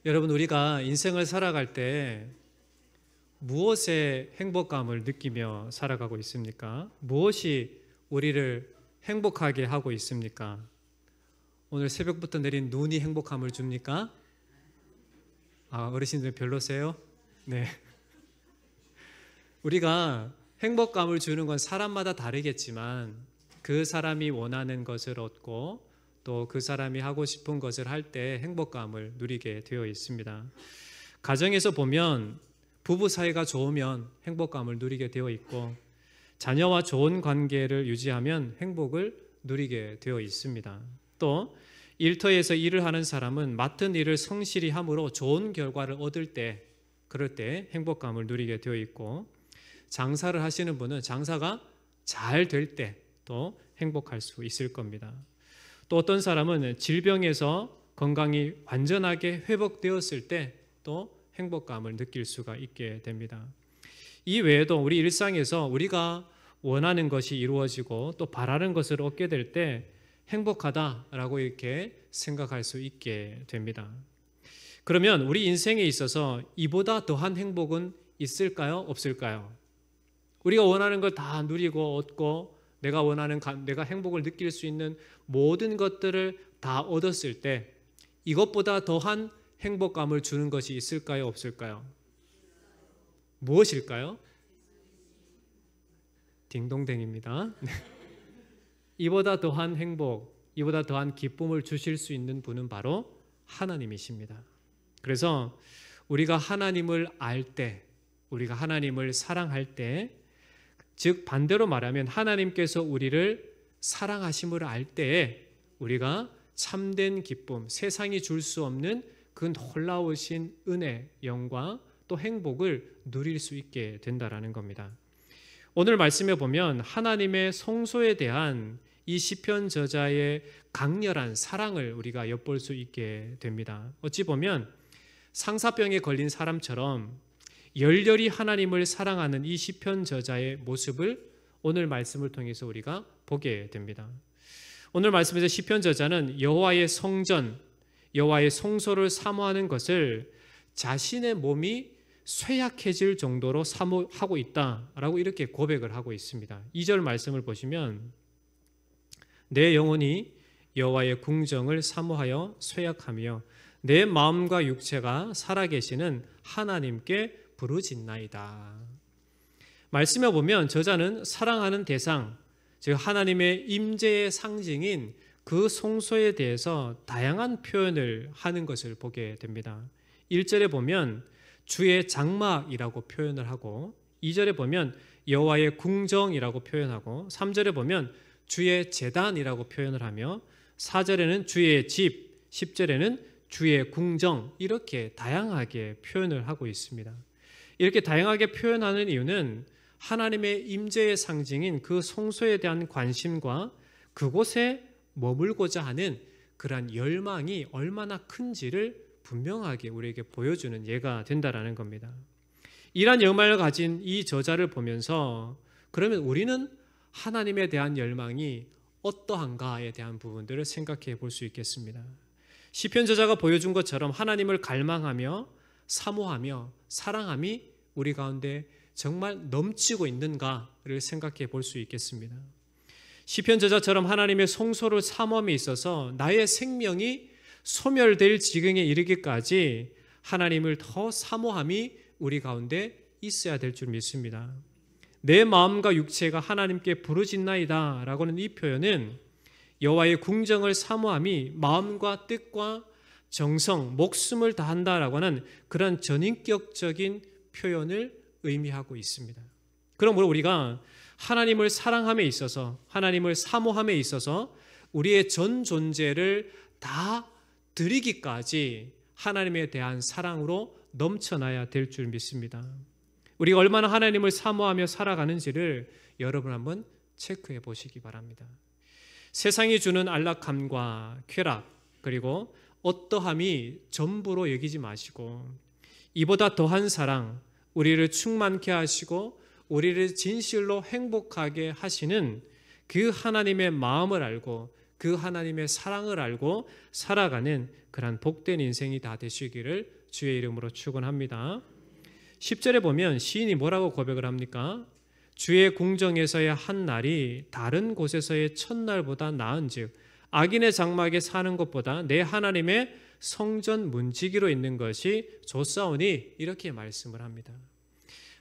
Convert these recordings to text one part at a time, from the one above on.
여러분, 우리가 인생을 살아갈 때 무엇에 행복감을 느끼며 살아가고 있습니까? 무엇이 우리를 행복하게 하고 있습니까? 오늘 새벽부터 내린 눈이 행복함을 줍니까? 어르신들 별로세요? 네. 우리가 행복감을 주는 건 사람마다 다르겠지만 그 사람이 원하는 것을 얻고 또 그 사람이 하고 싶은 것을 할 때 행복감을 누리게 되어 있습니다. 가정에서 보면 부부 사이가 좋으면 행복감을 누리게 되어 있고 자녀와 좋은 관계를 유지하면 행복을 누리게 되어 있습니다. 또 일터에서 일을 하는 사람은 맡은 일을 성실히 함으로 좋은 결과를 얻을 때, 그럴 때 행복감을 누리게 되어 있고, 장사를 하시는 분은 장사가 잘 될 때 또 행복할 수 있을 겁니다. 또 어떤 사람은 질병에서 건강이 완전하게 회복되었을 때 또 행복감을 느낄 수가 있게 됩니다. 이 외에도 우리 일상에서 우리가 원하는 것이 이루어지고 또 바라는 것을 얻게 될 때 행복하다라고 이렇게 생각할 수 있게 됩니다. 그러면 우리 인생에 있어서 이보다 더한 행복은 있을까요? 없을까요? 우리가 원하는 걸 다 누리고 얻고 내가 행복을 느낄 수 있는 모든 것들을 다 얻었을 때 이것보다 더한 행복감을 주는 것이 있을까요? 없을까요? 무엇일까요? 딩동댕입니다. 이보다 더한 행복, 이보다 더한 기쁨을 주실 수 있는 분은 바로 하나님이십니다. 그래서 우리가 하나님을 알 때, 우리가 하나님을 사랑할 때, 즉 반대로 말하면 하나님께서 우리를 사랑하심을 알 때에 우리가 참된 기쁨, 세상이 줄 수 없는 그 놀라우신 은혜, 영광, 또 행복을 누릴 수 있게 된다라는 겁니다. 오늘 말씀에 보면 하나님의 성소에 대한 이 시편 저자의 강렬한 사랑을 우리가 엿볼 수 있게 됩니다. 어찌 보면 상사병에 걸린 사람처럼 열렬히 하나님을 사랑하는 이 시편 저자의 모습을 오늘 말씀을 통해서 우리가 보게 됩니다. 오늘 말씀에서 시편 저자는 여호와의 성전, 여호와의 성소를 사모하는 것을 자신의 몸이 쇠약해질 정도로 사모하고 있다라고 이렇게 고백을 하고 있습니다. 2절 말씀을 보시면 내 영혼이 여호와의 궁정을 사모하여 쇠약하며 내 마음과 육체가 살아계시는 하나님께 부르짖나이다. 말씀에 보면 저자는 사랑하는 대상, 즉 하나님의 임재의 상징인 그 성소에 대해서 다양한 표현을 하는 것을 보게 됩니다. 1절에 보면 주의 장막이라고 표현을 하고 2절에 보면 여호와의 궁정이라고 표현하고 3절에 보면 주의 제단이라고 표현을 하며 4절에는 주의 집, 10절에는 주의 궁정, 이렇게 다양하게 표현을 하고 있습니다. 이렇게 다양하게 표현하는 이유는 하나님의 임재의 상징인 그 성소에 대한 관심과 그곳에 머물고자 하는 그러한 열망이 얼마나 큰지를 분명하게 우리에게 보여주는 예가 된다라는 겁니다. 이러한 열망을 가진 이 저자를 보면서 그러면 우리는 하나님에 대한 열망이 어떠한가에 대한 부분들을 생각해 볼 수 있겠습니다. 시편 저자가 보여준 것처럼 하나님을 갈망하며 사모하며 사랑함이 우리 가운데 정말 넘치고 있는가를 생각해 볼 수 있겠습니다. 시편 저자처럼 하나님의 성소를 사모함에 있어서 나의 생명이 소멸될 지경에 이르기까지 하나님을 더 사모함이 우리 가운데 있어야 될 줄 믿습니다. 내 마음과 육체가 하나님께 부르짖나이다 라고는 이 표현은 여호와의 궁정을 사모함이 마음과 뜻과 정성, 목숨을 다한다라고 하는 그런 전인격적인 표현을 의미하고 있습니다. 그러므로 우리가 하나님을 사랑함에 있어서, 하나님을 사모함에 있어서 우리의 전 존재를 다 드리기까지 하나님에 대한 사랑으로 넘쳐나야 될 줄 믿습니다. 우리가 얼마나 하나님을 사모하며 살아가는지를 여러분 한번 체크해 보시기 바랍니다. 세상이 주는 안락함과 쾌락, 그리고 어떠함이 전부로 여기지 마시고 이보다 더한 사랑, 우리를 충만케 하시고 우리를 진실로 행복하게 하시는 그 하나님의 마음을 알고 그 하나님의 사랑을 알고 살아가는 그런 복된 인생이 다 되시기를 주의 이름으로 축원합니다. 10절에 보면 시인이 뭐라고 고백을 합니까? 주의 궁정에서의 한 날이 다른 곳에서의 첫날보다 나은즉 악인의 장막에 사는 것보다 내 하나님의 성전 문지기로 있는 것이 좋사오니, 이렇게 말씀을 합니다.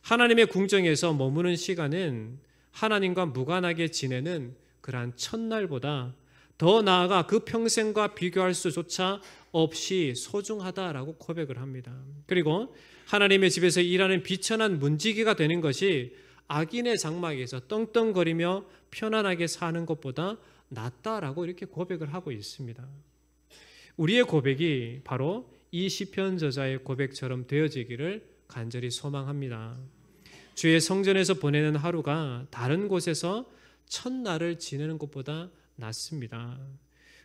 하나님의 궁정에서 머무는 시간은 하나님과 무관하게 지내는 그러한 첫날보다 더 나아가 그 평생과 비교할 수조차 없이 소중하다라고 고백을 합니다. 그리고 하나님의 집에서 일하는 비천한 문지기가 되는 것이 악인의 장막에서 떵떵거리며 편안하게 사는 것보다 낫다라고 이렇게 고백을 하고 있습니다. 우리의 고백이 바로 이 시편 저자의 고백처럼 되어지기를 간절히 소망합니다. 주의 성전에서 보내는 하루가 다른 곳에서 첫날을 지내는 것보다 낫습니다.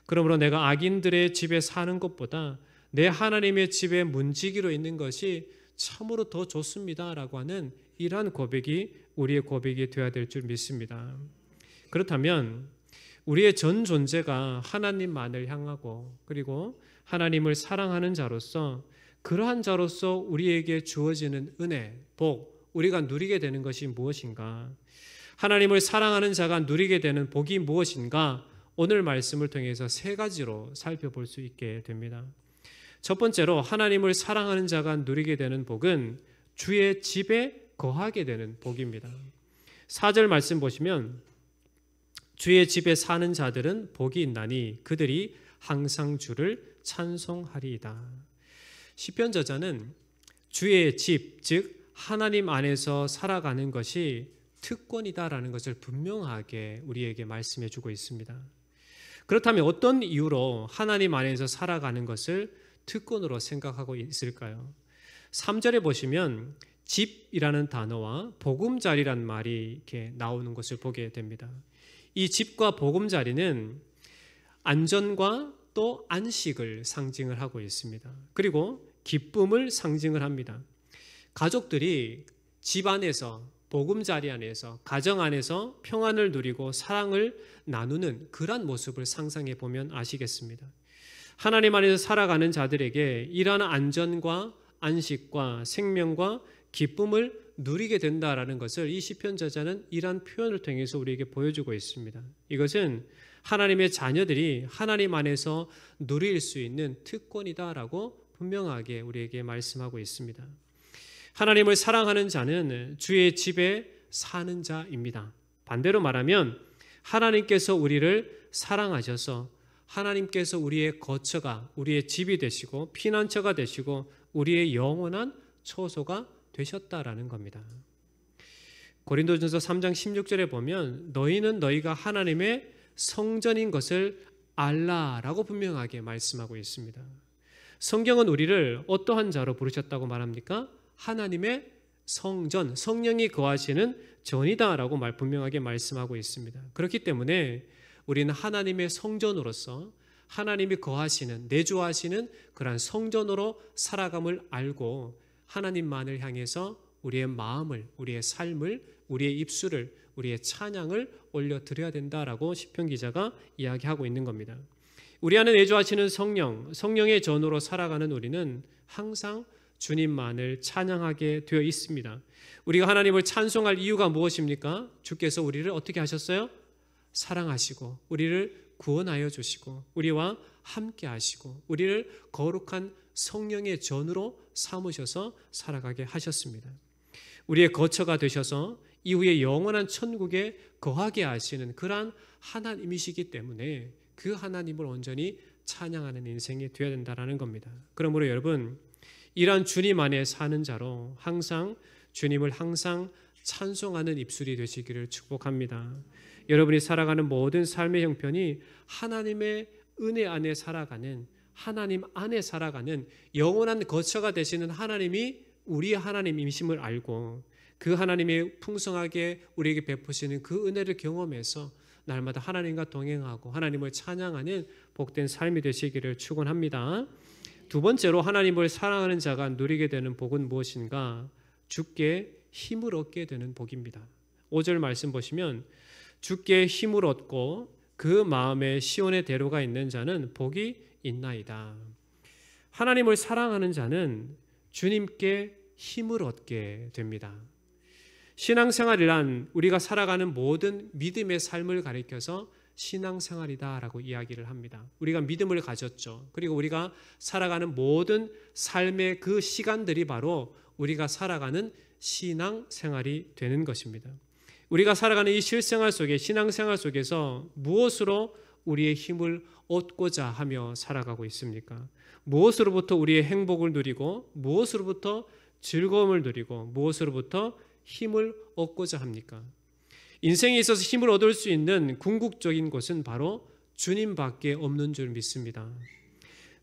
그러므로 내가 악인들의 집에 사는 것보다 내 하나님의 집에 문지기로 있는 것이 참으로 더 좋습니다라고 하는 이러한 고백이 우리의 고백이 되어야 될 줄 믿습니다. 그렇다면 우리의 전 존재가 하나님만을 향하고 그리고 하나님을 사랑하는 자로서, 그러한 자로서 우리에게 주어지는 은혜, 복, 우리가 누리게 되는 것이 무엇인가? 하나님을 사랑하는 자가 누리게 되는 복이 무엇인가? 오늘 말씀을 통해서 세 가지로 살펴볼 수 있게 됩니다. 첫 번째로 하나님을 사랑하는 자가 누리게 되는 복은 주의 집에 거하게 되는 복입니다. 4절 말씀 보시면 주의 집에 사는 자들은 복이 있나니 그들이 항상 주를 찬송하리이다. 시편 저자는 주의 집, 즉 하나님 안에서 살아가는 것이 특권이다라는 것을 분명하게 우리에게 말씀해 주고 있습니다. 그렇다면 어떤 이유로 하나님 안에서 살아가는 것을 특권으로 생각하고 있을까요? 3절에 보시면 집이라는 단어와 보금자리란 말이 이렇게 나오는 것을 보게 됩니다. 이 집과 보금자리는 안전과 또 안식을 상징을 하고 있습니다. 그리고 기쁨을 상징을 합니다. 가족들이 집 안에서, 보금자리 안에서, 가정 안에서 평안을 누리고 사랑을 나누는 그러한 모습을 상상해 보면 아시겠습니다. 하나님 안에서 살아가는 자들에게 이러한 안전과 안식과 생명과 기쁨을 누리게 된다라는 것을 이 시편 저자는 이러한 표현을 통해서 우리에게 보여주고 있습니다. 이것은 하나님의 자녀들이 하나님 안에서 누릴 수 있는 특권이다라고 분명하게 우리에게 말씀하고 있습니다. 하나님을 사랑하는 자는 주의 집에 사는 자입니다. 반대로 말하면 하나님께서 우리를 사랑하셔서 하나님께서 우리의 거처가, 우리의 집이 되시고 피난처가 되시고 우리의 영원한 처소가 되셨다라는 겁니다. 고린도전서 3장 16절에 보면 너희는 너희가 하나님의 성전인 것을 알라라고 분명하게 말씀하고 있습니다. 성경은 우리를 어떠한 자로 부르셨다고 말합니까? 하나님의 성전, 성령이 거하시는 전이다라고 분명하게 말씀하고 있습니다. 그렇기 때문에 우리는 하나님의 성전으로서 하나님이 거하시는, 내주하시는 그러한 성전으로 살아감을 알고 하나님만을 향해서 우리의 마음을, 우리의 삶을, 우리의 입술을, 우리의 찬양을 올려드려야 된다라고 시편 기자가 이야기하고 있는 겁니다. 우리 안에 내주하시는 성령, 성령의 전으로 살아가는 우리는 항상 주님만을 찬양하게 되어 있습니다. 우리가 하나님을 찬송할 이유가 무엇입니까? 주께서 우리를 어떻게 하셨어요? 사랑하시고 우리를 구원하여 주시고 우리와 함께 하시고 우리를 거룩한 성령의 전으로 삼으셔서 살아가게 하셨습니다. 우리의 거처가 되셔서 이후에 영원한 천국에 거하게 하시는 그러한 하나님이시기 때문에 그 하나님을 온전히 찬양하는 인생이 되어야 된다는 겁니다. 그러므로 여러분, 이러한 주님 안에 사는 자로 항상 주님을 항상 찬송하는 입술이 되시기를 축복합니다. 여러분이 살아가는 모든 삶의 형편이 하나님의 은혜 안에 살아가는, 하나님 안에 살아가는 영원한 거처가 되시는 하나님이 우리의 하나님이심을 알고 그 하나님의 풍성하게 우리에게 베푸시는 그 은혜를 경험해서 날마다 하나님과 동행하고 하나님을 찬양하는 복된 삶이 되시기를 축원합니다. 두 번째로 하나님을 사랑하는 자가 누리게 되는 복은 무엇인가? 주께 힘을 얻게 되는 복입니다. 5절 말씀 보시면 주께 힘을 얻고 그 마음에 시온의 대로가 있는 자는 복이 있나이다. 하나님을 사랑하는 자는 주님께 힘을 얻게 됩니다. 신앙생활이란 우리가 살아가는 모든 믿음의 삶을 가리켜서 신앙생활이다라고 이야기를 합니다. 우리가 믿음을 가졌죠. 그리고 우리가 살아가는 모든 삶의 그 시간들이 바로 우리가 살아가는 신앙생활이 되는 것입니다. 우리가 살아가는 이 실생활 속에, 신앙생활 속에서 무엇으로 우리의 힘을 얻고자 하며 살아가고 있습니까? 무엇으로부터 우리의 행복을 누리고, 무엇으로부터 즐거움을 누리고, 무엇으로부터 힘을 얻고자 합니까? 인생에 있어서 힘을 얻을 수 있는 궁극적인 곳은 바로 주님밖에 없는 줄 믿습니다.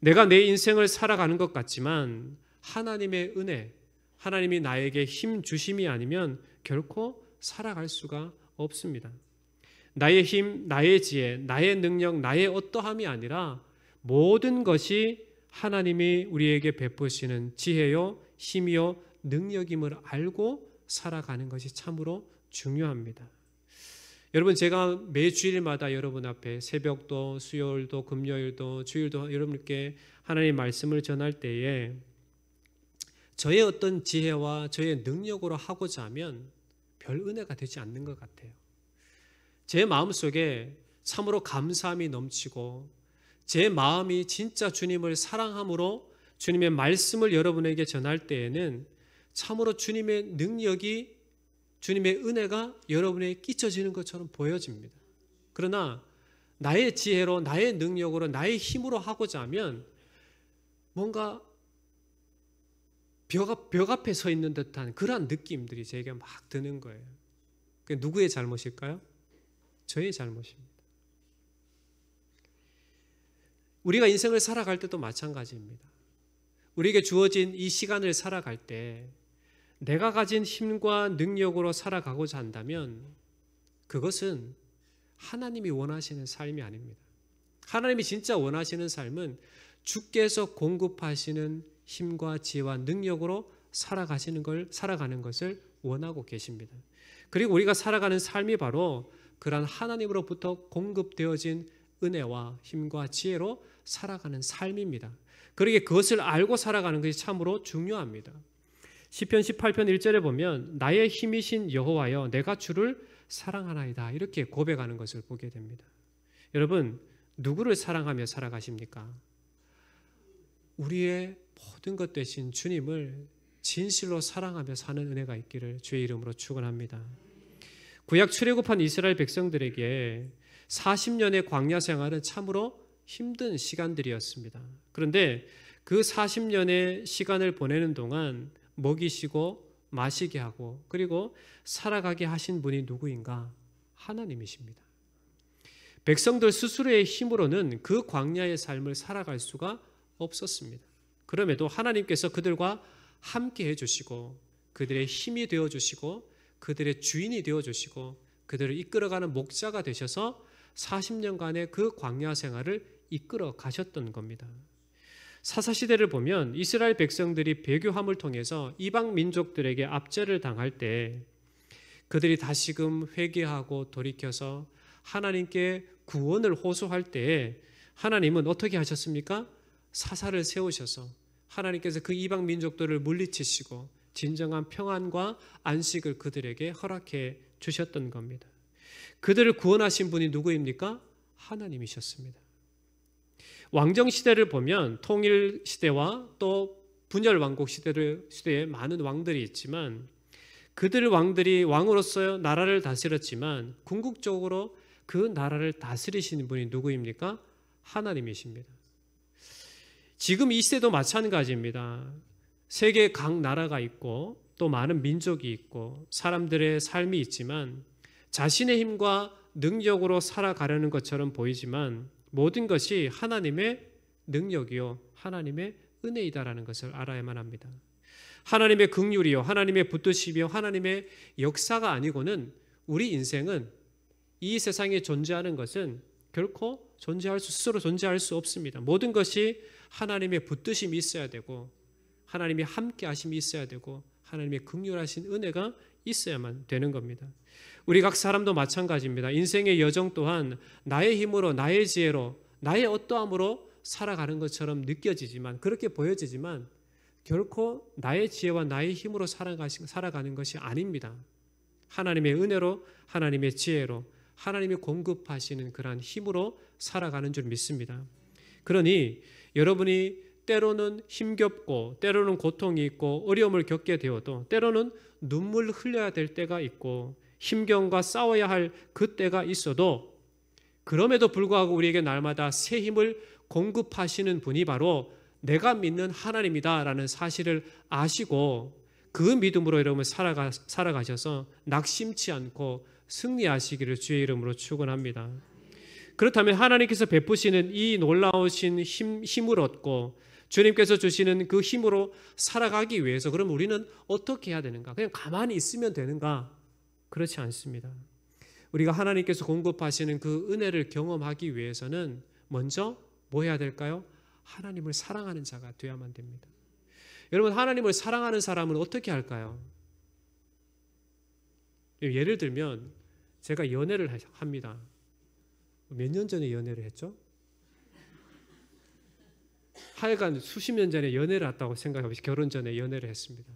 내가 내 인생을 살아가는 것 같지만 하나님의 은혜, 하나님이 나에게 힘 주심이 아니면 결코 살아갈 수가 없습니다. 나의 힘, 나의 지혜, 나의 능력, 나의 어떠함이 아니라 모든 것이 하나님이 우리에게 베푸시는 지혜요, 힘이요, 능력임을 알고 살아가는 것이 참으로 중요합니다. 여러분, 제가 매 주일마다 여러분 앞에 새벽도, 수요일도, 금요일도, 주일도 여러분께 하나님의 말씀을 전할 때에 저의 어떤 지혜와 저의 능력으로 하고자 하면 별 은혜가 되지 않는 것 같아요. 제 마음속에 참으로 감사함이 넘치고 제 마음이 진짜 주님을 사랑함으로 주님의 말씀을 여러분에게 전할 때에는 참으로 주님의 능력이, 주님의 은혜가 여러분에게 끼쳐지는 것처럼 보여집니다. 그러나 나의 지혜로, 나의 능력으로, 나의 힘으로 하고자 하면 뭔가 벽 앞에 서 있는 듯한 그러한 느낌들이 제게 막 드는 거예요. 그게 누구의 잘못일까요? 저의 잘못입니다. 우리가 인생을 살아갈 때도 마찬가지입니다. 우리에게 주어진 이 시간을 살아갈 때 내가 가진 힘과 능력으로 살아가고자 한다면 그것은 하나님이 원하시는 삶이 아닙니다. 하나님이 진짜 원하시는 삶은 주께서 공급하시는 힘과 지혜와 능력으로 살아가는 것을 원하고 계십니다. 그리고 우리가 살아가는 삶이 바로 그러한 하나님으로부터 공급되어진 은혜와 힘과 지혜로 살아가는 삶입니다. 그러기에 그것을 알고 살아가는 것이 참으로 중요합니다. 시편 18편 1절에 보면 나의 힘이신 여호와여 내가 주를 사랑하나이다 이렇게 고백하는 것을 보게 됩니다. 여러분, 누구를 사랑하며 살아가십니까? 우리의 모든 것 되신 주님을 진실로 사랑하며 사는 은혜가 있기를 주의 이름으로 축원합니다. 구약 출애굽한 이스라엘 백성들에게 40년의 광야 생활은 참으로 힘든 시간들이었습니다. 그런데 그 40년의 시간을 보내는 동안 먹이시고 마시게 하고 그리고 살아가게 하신 분이 누구인가? 하나님이십니다. 백성들 스스로의 힘으로는 그 광야의 삶을 살아갈 수가 없었습니다. 그럼에도 하나님께서 그들과 함께 해주시고 그들의 힘이 되어주시고 그들의 주인이 되어주시고 그들을 이끌어가는 목자가 되셔서 40년간의 그 광야 생활을 이끌어 가셨던 겁니다. 사사시대를 보면 이스라엘 백성들이 배교함을 통해서 이방 민족들에게 압제를 당할 때 그들이 다시금 회개하고 돌이켜서 하나님께 구원을 호소할 때에 하나님은 어떻게 하셨습니까? 사사를 세우셔서 하나님께서 그 이방 민족들을 물리치시고 진정한 평안과 안식을 그들에게 허락해 주셨던 겁니다. 그들을 구원하신 분이 누구입니까? 하나님이셨습니다. 왕정시대를 보면 통일시대와 또 분열왕국 시대에 많은 왕들이 있지만 그들 왕들이 왕으로서 나라를 다스렸지만 궁극적으로 그 나라를 다스리시는 분이 누구입니까? 하나님이십니다. 지금 이 시대도 마찬가지입니다. 세계 각 나라가 있고 또 많은 민족이 있고 사람들의 삶이 있지만 자신의 힘과 능력으로 살아가려는 것처럼 보이지만 모든 것이 하나님의 능력이요 하나님의 은혜이다라는 것을 알아야만 합니다. 하나님의 긍휼이요 하나님의 붙드심이요 하나님의 역사가 아니고는 우리 인생은 이 세상에 존재하는 것은 결코 스스로 존재할 수 없습니다. 모든 것이 하나님의 붙드심이 있어야 되고 하나님의 함께 하심이 있어야 되고 하나님의 긍휼하신 은혜가 있어야만 되는 겁니다. 우리 각 사람도 마찬가지입니다. 인생의 여정 또한 나의 힘으로, 나의 지혜로, 나의 어떠함으로 살아가는 것처럼 느껴지지만, 그렇게 보여지지만 결코 나의 지혜와 나의 힘으로 살아가는 것이 아닙니다. 하나님의 은혜로, 하나님의 지혜로, 하나님이 공급하시는 그러한 힘으로 살아가는 줄 믿습니다. 그러니 여러분이 때로는 힘겹고 때로는 고통이 있고 어려움을 겪게 되어도 때로는 눈물 흘려야 될 때가 있고 힘겨움과 싸워야 할 그 때가 있어도 그럼에도 불구하고 우리에게 날마다 새 힘을 공급하시는 분이 바로 내가 믿는 하나님이다라는 사실을 아시고 그 믿음으로 여러분 살아가셔서 낙심치 않고 승리하시기를 주의 이름으로 축원합니다. 그렇다면 하나님께서 베푸시는 이 놀라우신 힘을 얻고 주님께서 주시는 그 힘으로 살아가기 위해서 그럼 우리는 어떻게 해야 되는가? 그냥 가만히 있으면 되는가? 그렇지 않습니다. 우리가 하나님께서 공급하시는 그 은혜를 경험하기 위해서는 먼저 뭐 해야 될까요? 하나님을 사랑하는 자가 되어야만 됩니다. 여러분, 하나님을 사랑하는 사람은 어떻게 할까요? 예를 들면 제가 연애를 합니다. 몇 년 전에 연애를 했죠? 하여간 수십 년 전에 연애를 했다고 생각해보시 결혼 전에 연애를 했습니다.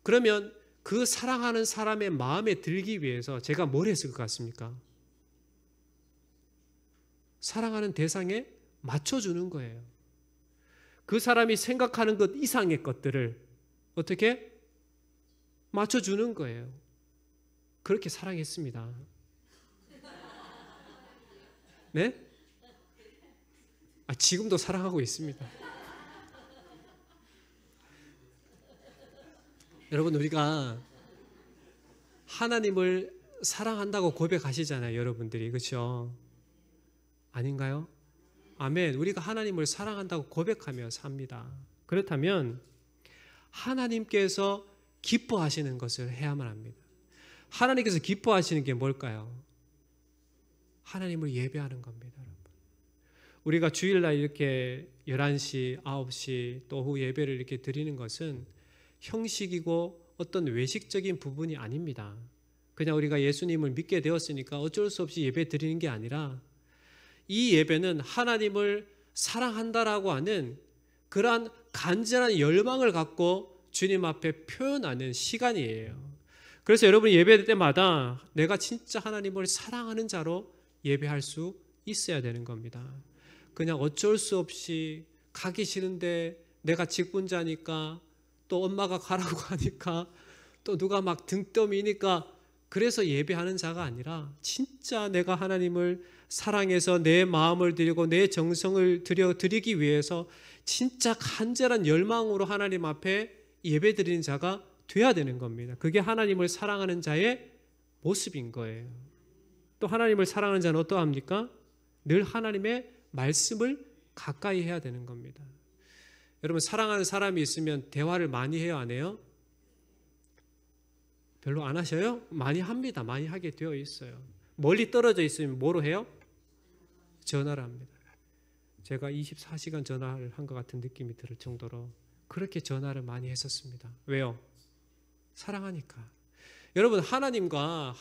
그러면 그 사랑하는 사람의 마음에 들기 위해서 제가 뭘 했을 것 같습니까? 사랑하는 대상에 맞춰주는 거예요. 그 사람이 생각하는 것 이상의 것들을 어떻게 맞춰주는 거예요. 그렇게 사랑했습니다. 네? 지금도 사랑하고 있습니다. 여러분, 우리가 하나님을 사랑한다고 고백하시잖아요. 여러분들이. 그렇죠? 아닌가요? 아멘. 우리가 하나님을 사랑한다고 고백하며 삽니다. 그렇다면 하나님께서 기뻐하시는 것을 해야만 합니다. 하나님께서 기뻐하시는 게 뭘까요? 하나님을 예배하는 겁니다. 여러분. 우리가 주일날 이렇게 11시, 9시 또 오후 예배를 이렇게 드리는 것은 형식이고 어떤 외식적인 부분이 아닙니다. 그냥 우리가 예수님을 믿게 되었으니까 어쩔 수 없이 예배 드리는 게 아니라 이 예배는 하나님을 사랑한다라고 하는 그러한 간절한 열망을 갖고 주님 앞에 표현하는 시간이에요. 그래서 여러분이 예배 때마다 내가 진짜 하나님을 사랑하는 자로 예배할 수 있어야 되는 겁니다. 그냥 어쩔 수 없이 가기 싫은데 내가 직분자니까 또 엄마가 가라고 하니까 또 누가 막 등 떠미니까 그래서 예배하는 자가 아니라 진짜 내가 하나님을 사랑해서 내 마음을 드리고 내 정성을 드리기 위해서 진짜 간절한 열망으로 하나님 앞에 예배 드리는 자가 돼야 되는 겁니다. 그게 하나님을 사랑하는 자의 모습인 거예요. 또 하나님을 사랑하는 자는 어떠합니까? 늘 하나님의 말씀을 가까이 해야 되는 겁니다. 여러분, 사랑하는 사람이 있으면 대화를 많이 해요, 안 해요? 별로 안 하셔요? 많이 합니다. 많이 하게 되어 있어요. 멀리 떨어져 있으면 뭐로 해요? 전화를 합니다. 제가 24시간 전화를 한 것 같은 느낌이 들 정도로 그렇게 전화를 많이 했었습니다. 왜요? 사랑하니까. 여러분, 하나님을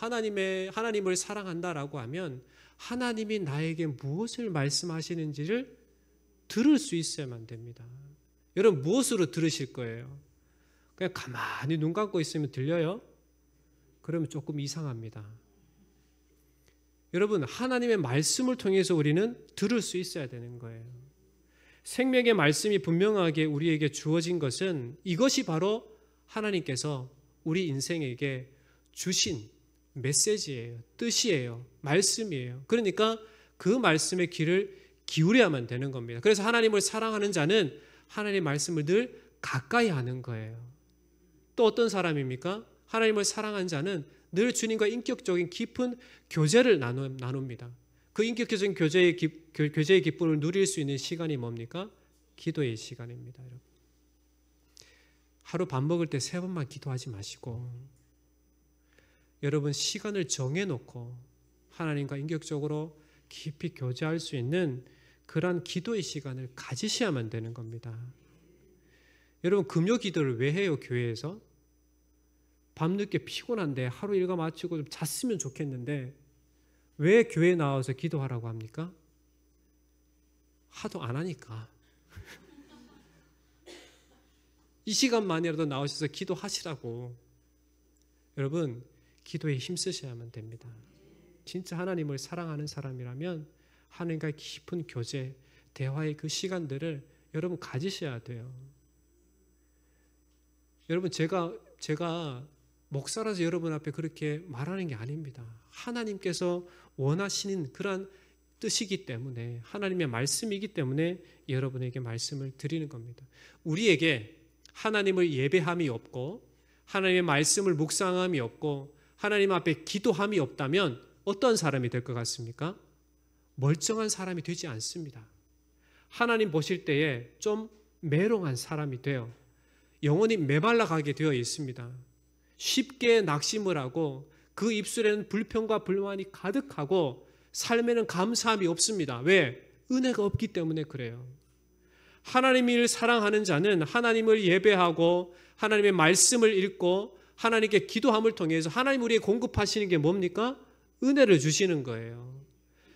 사랑한다라고 하면 하나님이 나에게 무엇을 말씀하시는지를 들을 수 있어야만 됩니다. 여러분, 무엇으로 들으실 거예요? 그냥 가만히 눈 감고 있으면 들려요? 그러면 조금 이상합니다. 여러분, 하나님의 말씀을 통해서 우리는 들을 수 있어야 되는 거예요. 생명의 말씀이 분명하게 우리에게 주어진 것은 이것이 바로 하나님께서 우리 인생에게 주신 메시지예요. 뜻이에요. 말씀이에요. 그러니까 그 말씀의 귀를 기울여야만 되는 겁니다. 그래서 하나님을 사랑하는 자는 하나님의 말씀을 늘 가까이 하는 거예요. 또 어떤 사람입니까? 하나님을 사랑하는 자는 늘 주님과 인격적인 깊은 교제를 나눕니다. 그 인격적인 교제의 기쁨을 누릴 수 있는 시간이 뭡니까? 기도의 시간입니다. 여러분. 하루 밥 먹을 때 3번만 기도하지 마시고 여러분 시간을 정해놓고 하나님과 인격적으로 깊이 교제할 수 있는 그러한 기도의 시간을 가지셔야만 되는 겁니다. 여러분, 금요 기도를 왜 해요? 교회에서? 밤늦게 피곤한데 하루 일과 마치고 좀 잤으면 좋겠는데 왜 교회에 나와서 기도하라고 합니까? 하도 안 하니까. 이 시간만이라도 나오셔서 기도하시라고. 여러분, 기도에 힘쓰셔야만 됩니다. 진짜 하나님을 사랑하는 사람이라면 하나님과의 깊은 교제, 대화의 그 시간들을 여러분 가지셔야 돼요. 여러분, 제가 목사라서 여러분 앞에 그렇게 말하는 게 아닙니다. 하나님께서 원하시는 그러한 뜻이기 때문에, 하나님의 말씀이기 때문에 여러분에게 말씀을 드리는 겁니다. 우리에게 하나님을 예배함이 없고 하나님의 말씀을 묵상함이 없고 하나님 앞에 기도함이 없다면 어떤 사람이 될 것 같습니까? 멀쩡한 사람이 되지 않습니다. 하나님 보실 때에 좀 메롱한 사람이 돼요. 영혼이 메말라 가게 되어 있습니다. 쉽게 낙심을 하고 그 입술에는 불평과 불만이 가득하고 삶에는 감사함이 없습니다. 왜? 은혜가 없기 때문에 그래요. 하나님을 사랑하는 자는 하나님을 예배하고 하나님의 말씀을 읽고 하나님께 기도함을 통해서 하나님 우리에게 공급하시는 게 뭡니까? 은혜를 주시는 거예요.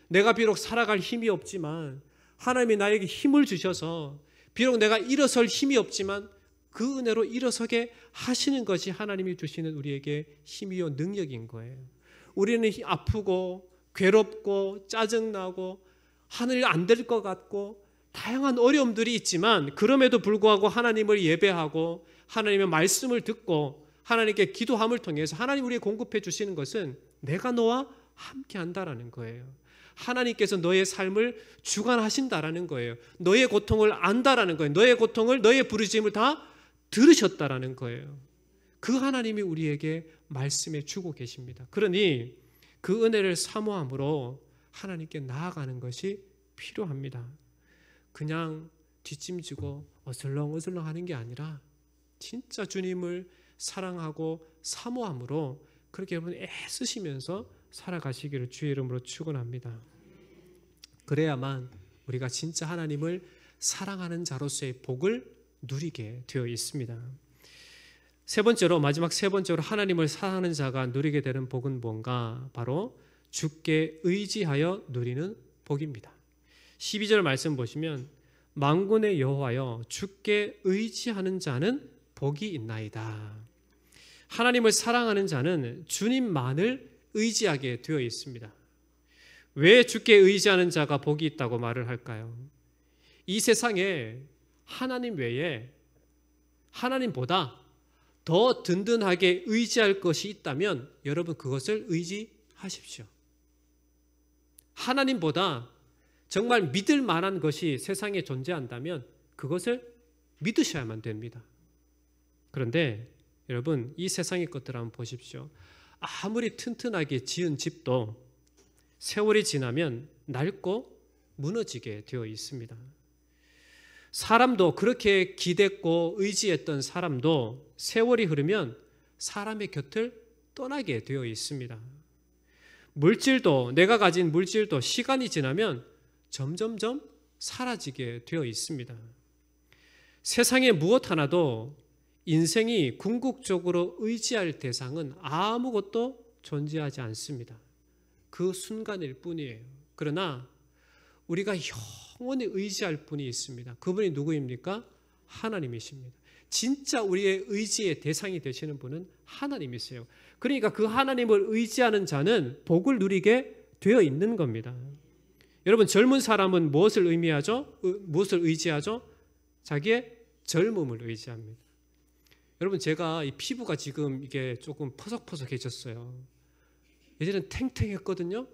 내가 비록 살아갈 힘이 없지만 하나님이 나에게 힘을 주셔서 비록 내가 일어설 힘이 없지만 그 은혜로 일어서게 하시는 것이 하나님이 주시는 우리에게 힘이요 능력인 거예요. 우리는 아프고 괴롭고 짜증나고 하늘 안 될 것 같고 다양한 어려움들이 있지만 그럼에도 불구하고 하나님을 예배하고 하나님의 말씀을 듣고 하나님께 기도함을 통해서 하나님 우리에게 공급해 주시는 것은 내가 너와 함께 한다라는 거예요. 하나님께서 너의 삶을 주관하신다라는 거예요. 너의 고통을 안다라는 거예요. 너의 고통을, 너의 부르짖음을 다 들으셨다라는 거예요. 그 하나님이 우리에게 말씀해 주고 계십니다. 그러니 그 은혜를 사모함으로 하나님께 나아가는 것이 필요합니다. 그냥 뒷짐지고 어슬렁어슬렁 하는 게 아니라 진짜 주님을 사랑하고 사모함으로 그렇게 여러분 애쓰시면서 살아가시기를 주의 이름으로 축원합니다. 그래야만 우리가 진짜 하나님을 사랑하는 자로서의 복을 누리게 되어 있습니다. 마지막 세 번째로 하나님을 사랑하는 자가 누리게 되는 복은 뭔가? 바로 주께 의지하여 누리는 복입니다. 12절 말씀 보시면 만군의 여호와여 주께 의지하는 자는 복이 있나이다. 하나님을 사랑하는 자는 주님만을 의지하게 되어 있습니다. 왜 주께 의지하는 자가 복이 있다고 말을 할까요? 이 세상에 하나님 외에 하나님보다 더 든든하게 의지할 것이 있다면 여러분 그것을 의지하십시오. 하나님보다 정말 믿을 만한 것이 세상에 존재한다면 그것을 믿으셔야만 됩니다. 그런데 여러분 이 세상의 것들 한번 보십시오. 아무리 튼튼하게 지은 집도 세월이 지나면 낡고 무너지게 되어 있습니다. 사람도 그렇게 기댔고 의지했던 사람도 세월이 흐르면 사람의 곁을 떠나게 되어 있습니다. 물질도 내가 가진 물질도 시간이 지나면 점점점 사라지게 되어 있습니다. 세상에 무엇 하나도 인생이 궁극적으로 의지할 대상은 아무것도 존재하지 않습니다. 그 순간일 뿐이에요. 그러나 우리가 영원히 의지할 분이 있습니다. 그분이 누구입니까? 하나님이십니다. 진짜 우리의 의지의 대상이 되시는 분은 하나님이세요. 그러니까 그 하나님을 의지하는 자는 복을 누리게 되어 있는 겁니다. 여러분 젊은 사람은 무엇을 의미하죠? 무엇을 의지하죠? 자기의 젊음을 의지합니다. 여러분 제가 이 피부가 지금 이게 조금 퍼석퍼석해졌어요. 예전엔 탱탱했거든요.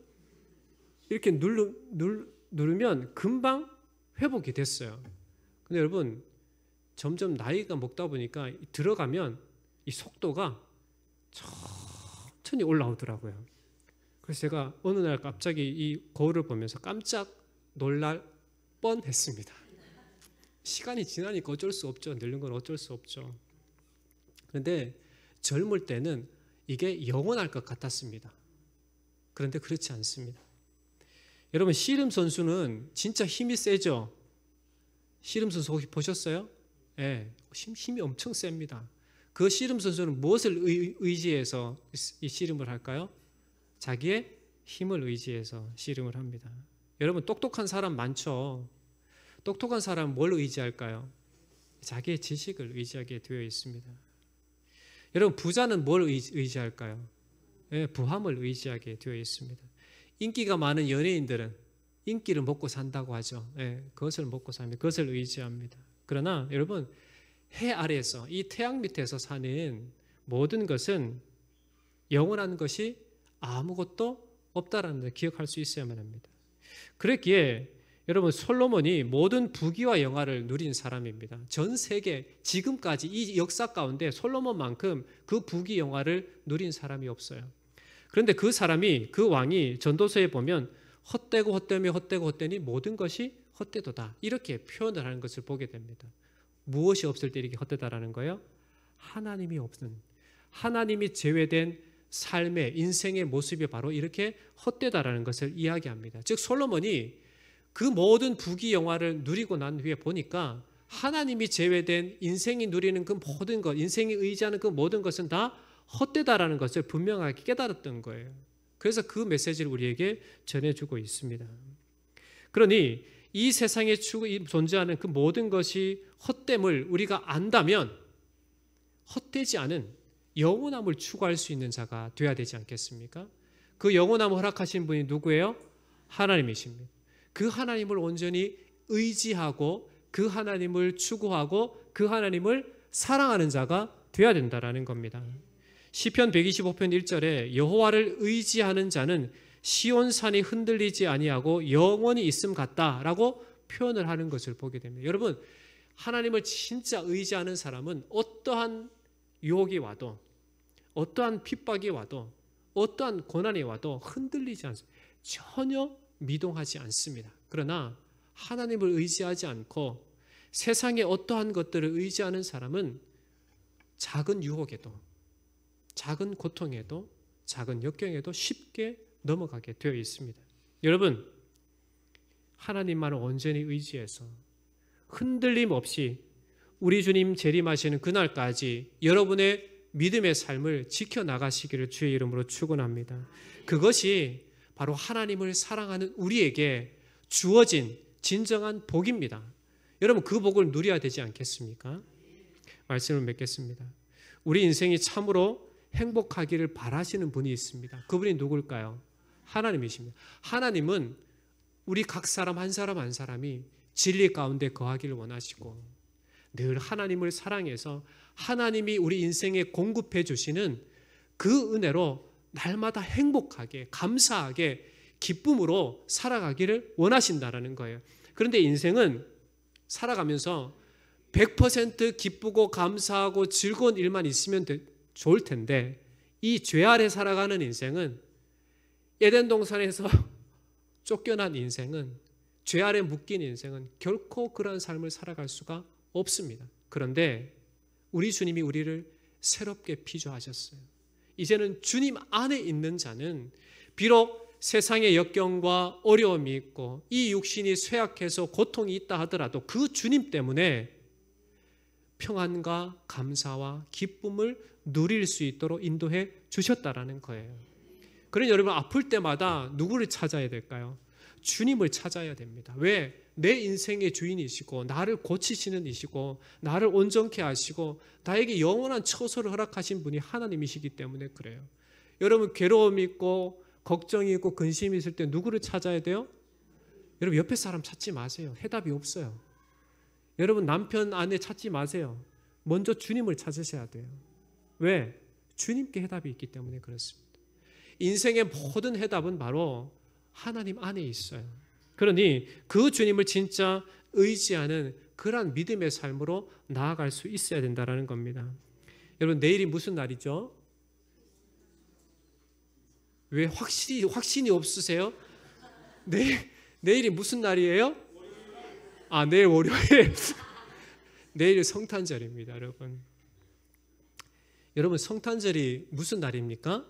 이렇게 누르면 금방 회복이 됐어요. 근데 여러분 점점 나이가 먹다 보니까 들어가면 이 속도가 천천히 올라오더라고요. 그래서 제가 어느 날 갑자기 이 거울을 보면서 깜짝 놀랄 뻔했습니다. 시간이 지나니까 어쩔 수 없죠. 늙는 건 어쩔 수 없죠. 그런데 젊을 때는 이게 영원할 것 같았습니다. 그런데 그렇지 않습니다. 여러분 씨름 선수는 진짜 힘이 세죠. 씨름 선수 혹시 보셨어요? 네, 힘이 엄청 셉니다. 그 씨름 선수는 무엇을 의지해서 이 씨름을 할까요? 자기의 힘을 의지해서 씨름을 합니다. 여러분 똑똑한 사람 많죠. 똑똑한 사람은 뭘 의지할까요? 자기의 지식을 의지하게 되어 있습니다. 여러분 부자는 뭘 의지할까요? 네, 부함을 의지하게 되어 있습니다. 인기가 많은 연예인들은 인기를 먹고 산다고 하죠. 네, 그것을 먹고 삽니다. 그것을 의지합니다. 그러나 여러분 해 아래에서 이 태양 밑에서 사는 모든 것은 영원한 것이 아무것도 없다라는 걸 기억할 수 있어야만 합니다. 그랬기에 여러분 솔로몬이 모든 부귀와 영화를 누린 사람입니다. 전 세계 지금까지 이 역사 가운데 솔로몬만큼 그 부귀 영화를 누린 사람이 없어요. 그런데 그 사람이 그 왕이 전도서에 보면 헛되고 헛되며 헛되고 헛되니 모든 것이 헛되도다 이렇게 표현을 하는 것을 보게 됩니다. 무엇이 없을 때 이렇게 헛되다라는 거예요? 하나님이 없는, 하나님이 제외된 삶의 인생의 모습이 바로 이렇게 헛되다라는 것을 이야기합니다. 즉 솔로몬이 그 모든 부귀 영화를 누리고 난 후에 보니까 하나님이 제외된 인생이 누리는 그 모든 것, 인생이 의지하는 그 모든 것은 다 헛되다라는 것을 분명하게 깨달았던 거예요. 그래서 그 메시지를 우리에게 전해주고 있습니다. 그러니 이 세상에 존재하는 그 모든 것이 헛됨을 우리가 안다면 헛되지 않은 영원함을 추구할 수 있는 자가 되어야 되지 않겠습니까? 그 영원함을 허락하신 분이 누구예요? 하나님이십니다. 그 하나님을 온전히 의지하고 그 하나님을 추구하고 그 하나님을 사랑하는 자가 되어야 된다라는 겁니다. 시편 125편 1절에 여호와를 의지하는 자는 시온산이 흔들리지 아니하고 영원히 있음 같다라고 표현을 하는 것을 보게 됩니다. 여러분 하나님을 진짜 의지하는 사람은 어떠한 유혹이 와도 어떠한 핍박이 와도 어떠한 고난이 와도 흔들리지 않습니다. 전혀 미동하지 않습니다. 그러나 하나님을 의지하지 않고 세상의 어떠한 것들을 의지하는 사람은 작은 유혹에도 작은 고통에도 작은 역경에도 쉽게 넘어가게 되어 있습니다. 여러분 하나님만을 온전히 의지해서 흔들림 없이 우리 주님 재림하시는 그날까지 여러분의 믿음의 삶을 지켜나가시기를 주의 이름으로 축원합니다. 그것이 바로 하나님을 사랑하는 우리에게 주어진 진정한 복입니다. 여러분 그 복을 누려야 되지 않겠습니까? 말씀을 맺겠습니다. 우리 인생이 참으로 행복하기를 바라시는 분이 있습니다. 그분이 누굴까요? 하나님이십니다. 하나님은 우리 각 사람 한 사람 한 사람이 진리 가운데 거하기를 원하시고 늘 하나님을 사랑해서 하나님이 우리 인생에 공급해 주시는 그 은혜로 날마다 행복하게 감사하게 기쁨으로 살아가기를 원하신다라는 거예요. 그런데 인생은 살아가면서 100% 기쁘고 감사하고 즐거운 일만 있으면 좋을 텐데 이 죄 아래 살아가는 인생은 에덴 동산에서 쫓겨난 인생은 죄 아래 묶인 인생은 결코 그러한 삶을 살아갈 수가 없습니다. 그런데 우리 주님이 우리를 새롭게 피조하셨어요. 이제는 주님 안에 있는 자는 비록 세상의 역경과 어려움이 있고 이 육신이 쇠약해서 고통이 있다 하더라도 그 주님 때문에 평안과 감사와 기쁨을 누릴 수 있도록 인도해 주셨다라는 거예요. 그러니 여러분 아플 때마다 누구를 찾아야 될까요? 주님을 찾아야 됩니다. 왜? 내 인생의 주인이시고 나를 고치시는 이시고 나를 온전케 하시고 나에게 영원한 처소를 허락하신 분이 하나님이시기 때문에 그래요. 여러분 괴로움이 있고 걱정이 있고 근심이 있을 때 누구를 찾아야 돼요? 여러분 옆에 사람 찾지 마세요. 해답이 없어요. 여러분 남편 아내 찾지 마세요. 먼저 주님을 찾으셔야 돼요. 왜? 주님께 해답이 있기 때문에 그렇습니다. 인생의 모든 해답은 바로 하나님 안에 있어요. 그러니 그 주님을 진짜 의지하는 그러한 믿음의 삶으로 나아갈 수 있어야 된다는 겁니다. 여러분 내일이 무슨 날이죠? 왜 확신이 없으세요? 내일이 무슨 날이에요? 아, 내일 월요일. 내일 성탄절입니다, 여러분. 여러분 성탄절이 무슨 날입니까?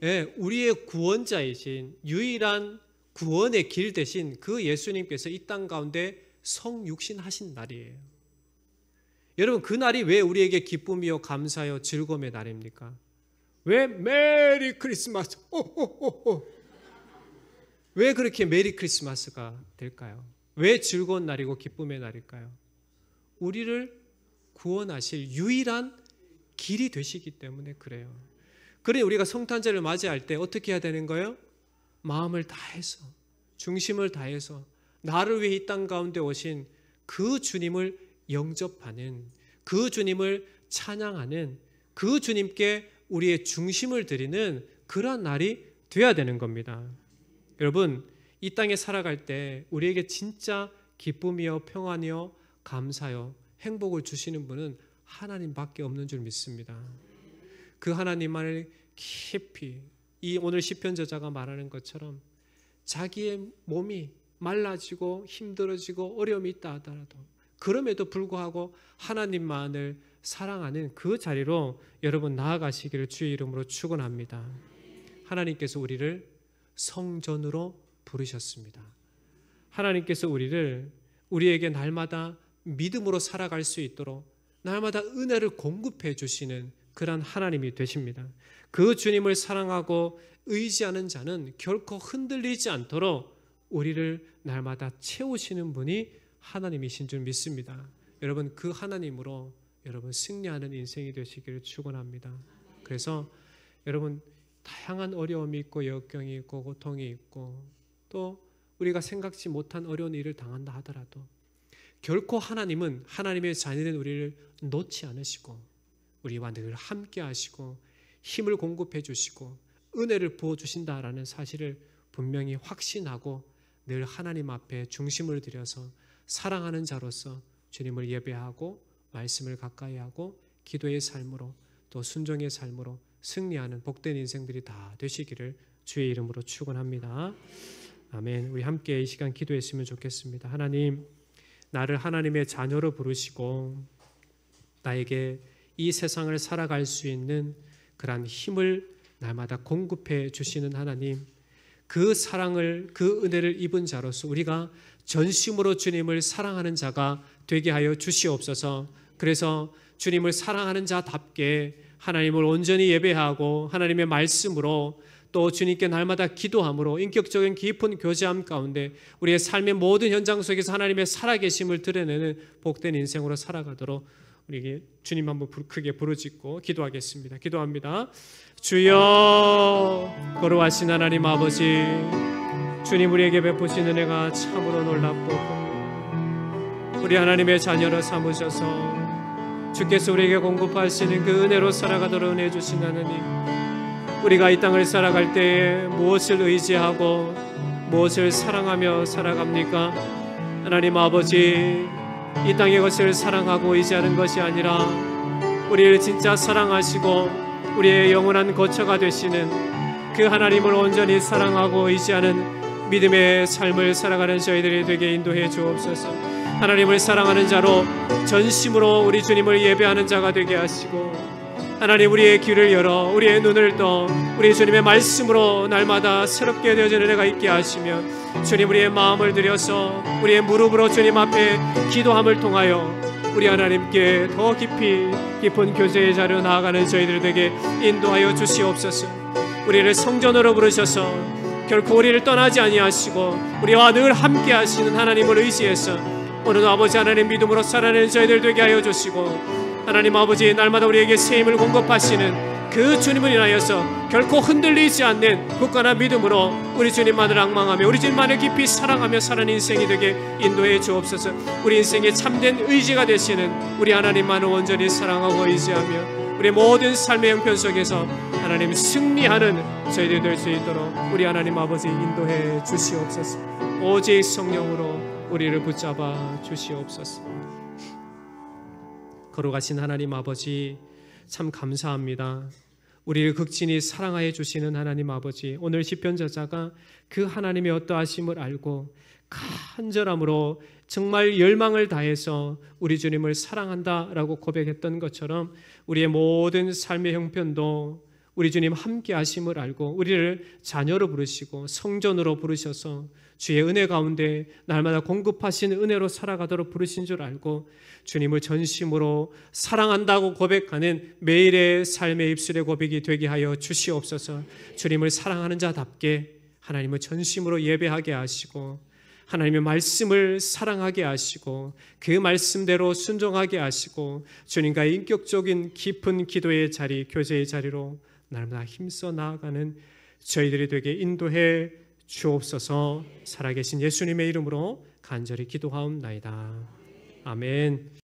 네, 우리의 구원자이신 유일한 구원의 길 대신 그 예수님께서 이 땅 가운데 성육신하신 날이에요. 여러분, 그 날이 왜 우리에게 기쁨이요 감사요 즐거움의 날입니까? 왜 메리 크리스마스 왜 그렇게 메리 크리스마스가 될까요? 왜 즐거운 날이고 기쁨의 날일까요? 우리를 구원하실 유일한 길이 되시기 때문에 그래요. 그래 우리가 성탄절을 맞이할 때 어떻게 해야 되는 거예요? 마음을 다해서, 중심을 다해서 나를 위해 이 땅 가운데 오신 그 주님을 영접하는, 그 주님을 찬양하는, 그 주님께 우리의 중심을 드리는 그러한 날이 되어야 되는 겁니다. 여러분, 이 땅에 살아갈 때 우리에게 진짜 기쁨이요 평안이요 감사요 행복을 주시는 분은 하나님밖에 없는 줄 믿습니다. 그 하나님만을 깊이, 이 오늘 시편 저자가 말하는 것처럼 자기의 몸이 말라지고 힘들어지고 어려움이 있다 하더라도 그럼에도 불구하고 하나님만을 사랑하는 그 자리로 여러분 나아가시기를 주의 이름으로 축원합니다. 하나님께서 우리를 성전으로 부르셨습니다. 하나님께서 우리에게 날마다 믿음으로 살아갈 수 있도록 날마다 은혜를 공급해 주시는 그런 하나님이 되십니다. 그 주님을 사랑하고 의지하는 자는 결코 흔들리지 않도록 우리를 날마다 채우시는 분이 하나님이신 줄 믿습니다. 여러분, 그 하나님으로 여러분 승리하는 인생이 되시기를 축원합니다. 그래서 여러분, 다양한 어려움이 있고 역경이 있고 고통이 있고 또 우리가 생각지 못한 어려운 일을 당한다 하더라도 결코 하나님은, 하나님의 자녀된 우리를 놓지 않으시고 우리와 늘 함께 하시고 힘을 공급해 주시고 은혜를 부어 주신다라는 사실을 분명히 확신하고 늘 하나님 앞에 중심을 들여서 사랑하는 자로서 주님을 예배하고 말씀을 가까이 하고 기도의 삶으로 또 순종의 삶으로 승리하는 복된 인생들이 다 되시기를 주의 이름으로 축원합니다. 아멘. 우리 함께 이 시간 기도했으면 좋겠습니다. 하나님, 나를 하나님의 자녀로 부르시고 나에게 이 세상을 살아갈 수 있는 그러한 힘을 날마다 공급해 주시는 하나님, 그 사랑을, 그 은혜를 입은 자로서 우리가 전심으로 주님을 사랑하는 자가 되게 하여 주시옵소서. 그래서 주님을 사랑하는 자답게 하나님을 온전히 예배하고 하나님의 말씀으로 또 주님께 날마다 기도함으로 인격적인 깊은 교제함 가운데 우리의 삶의 모든 현장 속에서 하나님의 살아계심을 드러내는 복된 인생으로 살아가도록 우리에게 주님 한번 크게 부르짖고 기도하겠습니다. 기도합니다. 주여, 거룩하신 하나님 아버지, 주님 우리에게 베푸신 은혜가 참으로 놀랍고 큽니다. 우리 하나님의 자녀로 삼으셔서 주께서 우리에게 공급하시는 그 은혜로 살아가도록 은혜 주신 하나님, 우리가 이 땅을 살아갈 때에 무엇을 의지하고 무엇을 사랑하며 살아갑니까? 하나님 아버지, 이 땅의 것을 사랑하고 의지하는 것이 아니라 우리를 진짜 사랑하시고 우리의 영원한 거처가 되시는 그 하나님을 온전히 사랑하고 의지하는 믿음의 삶을 살아가는 저희들이 되게 인도해 주옵소서. 하나님을 사랑하는 자로 전심으로 우리 주님을 예배하는 자가 되게 하시고, 하나님 우리의 귀를 열어 우리의 눈을 떠 우리 주님의 말씀으로 날마다 새롭게 되어지는 은혜가 있게 하시며, 주님 우리의 마음을 들여서 우리의 무릎으로 주님 앞에 기도함을 통하여 우리 하나님께 더 깊은 교제의 자리로 나아가는 저희들 되게 인도하여 주시옵소서. 우리를 성전으로 부르셔서 결코 우리를 떠나지 아니하시고 우리와 늘 함께 하시는 하나님을 의지해서 오늘도 아버지 하나님 믿음으로 살아내는 저희들 되게 하여 주시고, 하나님 아버지 날마다 우리에게 새 힘을 공급하시는 그 주님을 인하여서 결코 흔들리지 않는 굳건한 믿음으로 우리 주님만을 앙망하며 우리 주님만을 깊이 사랑하며 사는 인생이 되게 인도해 주옵소서. 우리 인생의 참된 의지가 되시는 우리 하나님만을 온전히 사랑하고 의지하며 우리 모든 삶의 형편 속에서 하나님 승리하는 저희들이 될 수 있도록 우리 하나님 아버지 인도해 주시옵소서. 오직 성령으로 우리를 붙잡아 주시옵소서. 거룩하신 하나님 아버지, 참 감사합니다. 우리를 극진히 사랑하여 주시는 하나님 아버지, 오늘 시편 저자가 그 하나님의 어떠하심을 알고 간절함으로 정말 열망을 다해서 우리 주님을 사랑한다라고 고백했던 것처럼 우리의 모든 삶의 형편도 우리 주님 함께 하심을 알고 우리를 자녀로 부르시고 성전으로 부르셔서 주의 은혜 가운데 날마다 공급하신 은혜로 살아가도록 부르신 줄 알고 주님을 전심으로 사랑한다고 고백하는 매일의 삶의 입술의 고백이 되게 하여 주시옵소서. 주님을 사랑하는 자답게 하나님을 전심으로 예배하게 하시고 하나님의 말씀을 사랑하게 하시고 그 말씀대로 순종하게 하시고 주님과의 인격적인 깊은 기도의 자리, 교제의 자리로 날마다 힘써 나아가는 저희들이 되게 인도해 주옵소서. 살아계신 예수님의 이름으로 간절히 기도하옵나이다. 아멘.